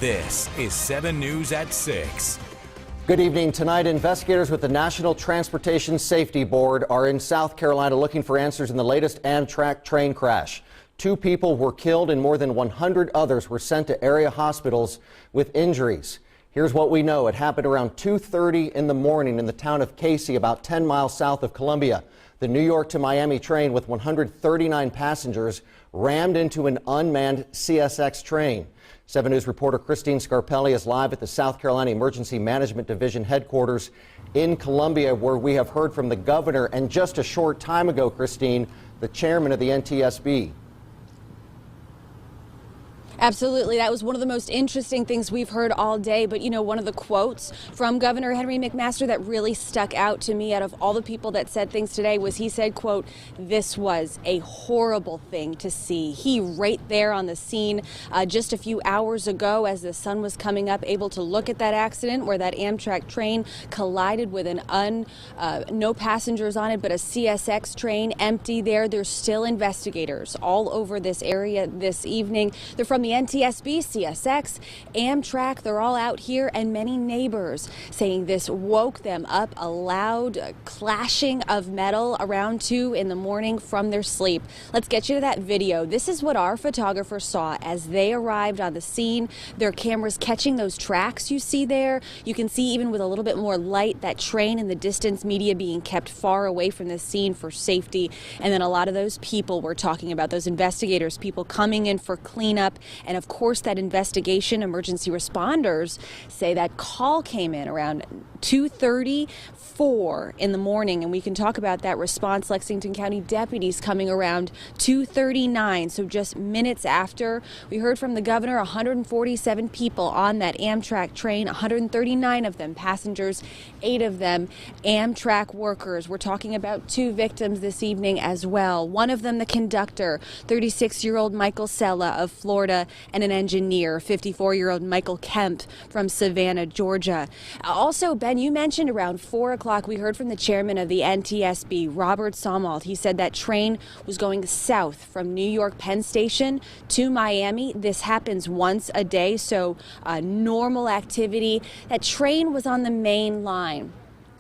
This is 7 News at 6. Good evening. Tonight, investigators with the National Transportation Safety Board are in South Carolina looking for answers in the latest Amtrak train crash. 2 people were killed and more than 100 others were sent to area hospitals with injuries. Here's what we know. It happened around 2:30 in the morning in the town of Casey, about 10 miles south of Columbia. The New York to Miami train with 139 passengers rammed into an unmanned CSX train. 7 News reporter Christine Scarpelli is live at the South Carolina Emergency Management Division headquarters in Columbia, where we have heard from the governor and just a short time ago, Christine, the chairman of the NTSB. Absolutely. That was one of the most interesting things we've heard all day. But, you know, one of the quotes from Governor Henry McMaster that really stuck out to me out of all the people that said things today was he said, quote, "This was a horrible thing to see." He right there on the scene just a few hours ago as the sun was coming up, able to look at that accident where that Amtrak train collided with no passengers on it, but a CSX train empty there. There's still investigators all over this area this evening. They're from the NTSB, CSX, Amtrak, they're all out here, and many neighbors saying this woke them up, a loud clashing of metal around 2 in the morning from their sleep. Let's get you to that video. This is what our photographer saw as they arrived on the scene. Their cameras catching those tracks you see there. You can see even with a little bit more light that train in the distance, media being kept far away from the scene for safety. And then a lot of those people we're talking about, those investigators, people coming in for cleanup. And of course, that investigation, emergency responders say that call came in around 2:34 in the morning. And we can talk about that response. Lexington County deputies coming around 2:39. So just minutes after. We heard from the governor, 147 people on that Amtrak train, 139 of them passengers, 8 of them Amtrak workers. We're talking about 2 victims this evening as well. One of them, the conductor, 36-year-old Michael Sella of Florida, and an engineer, 54-year-old Michael Kemp from Savannah, Georgia. Also, Ben, you mentioned around 4 o'clock, we heard from the chairman of the NTSB, Robert Somalt. He said that train was going south from New York Penn Station to Miami. This happens once a day, so normal activity. That train was on the main line.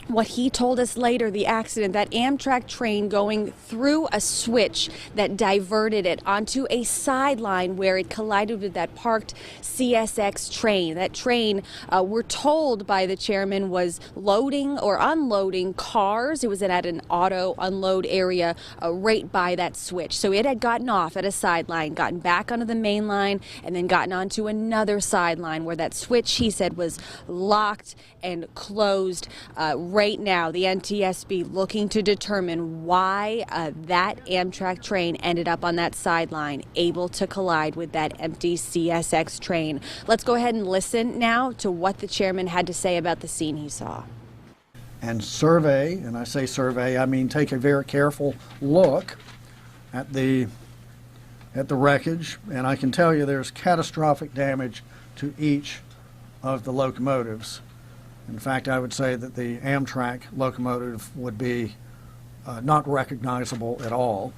What he told us later, the accident, that Amtrak train going through a switch that diverted it onto a sideline where it collided with that parked CSX train. That train, we're told by the chairman, was loading or unloading cars. It was at an auto unload area right by that switch. So it had gotten off at a sideline, gotten back onto the main line, and then gotten onto another sideline where that switch, he said, was locked and closed. Right now, the NTSB looking to determine why that Amtrak train ended up on that sideline, able to collide with that empty CSX train. Let's go ahead and listen now to what the chairman had to say about the scene he saw. And survey, and I say survey, I mean take a very careful look at the wreckage, and I can tell you there's catastrophic damage to each of the locomotives. In fact, I would say that the Amtrak locomotive would be not recognizable at all.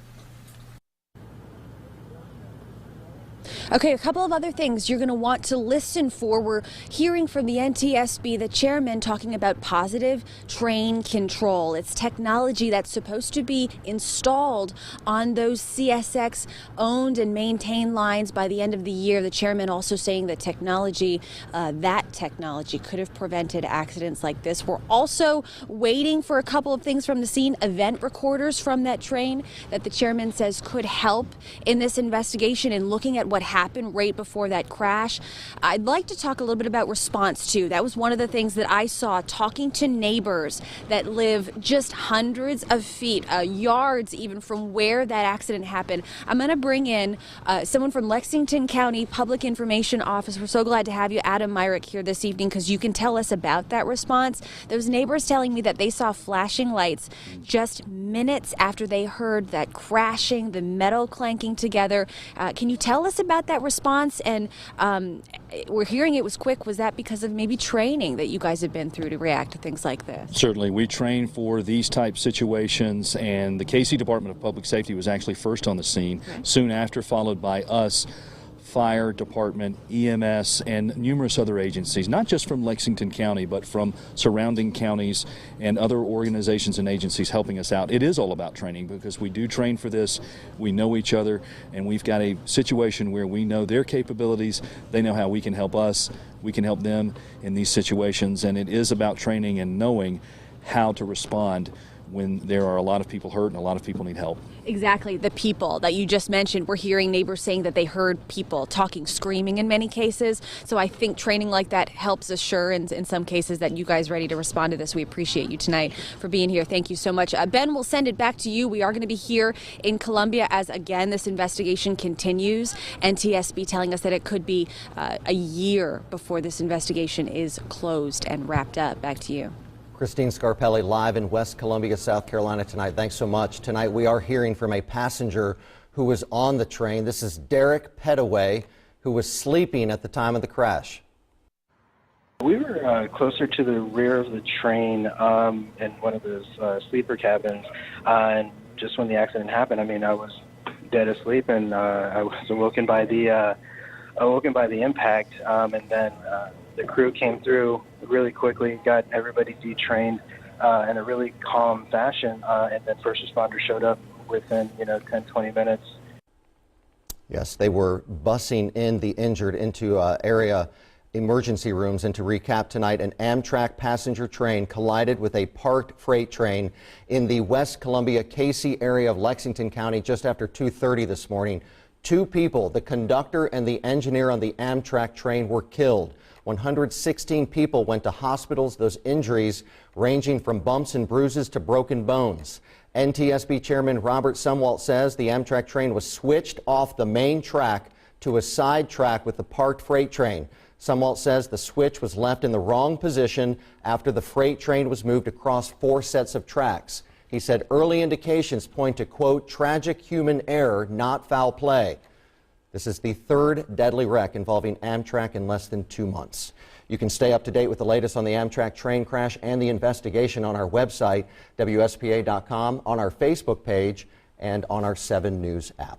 Okay, a couple of other things you're going to want to listen for. We're hearing from the NTSB, the chairman, talking about positive train control. It's technology that's supposed to be installed on those CSX owned and maintained lines by the end of the year. The chairman also saying that that technology could have prevented accidents like this. We're also waiting for a couple of things from the scene, event recorders from that train that the chairman says could help in this investigation and looking at what happened right before that crash. I'd like to talk a little bit about response too. That was one of the things that I saw talking to neighbors that live just hundreds of feet, yards even from where that accident happened. I'm going to bring in someone from Lexington County Public Information Office. We're so glad to have you, Adam Myrick, here this evening because you can tell us about that response. Those neighbors telling me that they saw flashing lights just minutes after they heard that crashing, the metal clanking together. Can you tell us about that response? And we're hearing it was quick. Was that because of maybe training that you guys have been through to react to things like this? Certainly. We train for these type situations, and the Casey Department of Public Safety was actually first on the scene, soon after followed by us. fire department, EMS, and numerous other agencies, not just from Lexington County, but from surrounding counties and other organizations and agencies helping us out. It is all about training because we do train for this. We know each other, and we've got a situation where we know their capabilities. They know how we can help us. We can help them in these situations, and it is about training and knowing how to respond when there are a lot of people hurt and a lot of people need help. Exactly. The people that you just mentioned, we're hearing neighbors saying that they heard people talking, screaming in many cases. So I think training like that helps assure in some cases that you guys are ready to respond to this. We appreciate you tonight for being here. Thank you so much. Ben, we'll send it back to you. We are going to be here in Columbia as, again, this investigation continues. NTSB telling us that it could be a year before this investigation is closed and wrapped up. Back to you. Christine Scarpelli live in West Columbia, South Carolina tonight. Thanks so much. Tonight we are hearing from a passenger who was on the train. This is Derek Pettaway, who was sleeping at the time of the crash. We were closer to the rear of the train in one of those sleeper cabins. And just when the accident happened, I mean, I was dead asleep, and I was awoken by the impact. And then the crew came through really quickly, got everybody detrained in a really calm fashion, and then first responders showed up within 10, 20 minutes. Yes, they were busing in the injured into area emergency rooms. And to recap tonight, an Amtrak passenger train collided with a parked freight train in the West Columbia Casey area of Lexington County just after 2:30 this morning. 2 people, the conductor and the engineer on the Amtrak train, were killed. 116 people went to hospitals, those injuries ranging from bumps and bruises to broken bones. NTSB Chairman Robert Sumwalt says the Amtrak train was switched off the main track to a side track with the parked freight train. Sumwalt says the switch was left in the wrong position after the freight train was moved across 4 sets of tracks. He said early indications point to, quote, tragic human error, not foul play. This is the 3rd deadly wreck involving Amtrak in less than 2 months. You can stay up to date with the latest on the Amtrak train crash and the investigation on our website, WSPA.com, on our Facebook page, and on our 7 News app.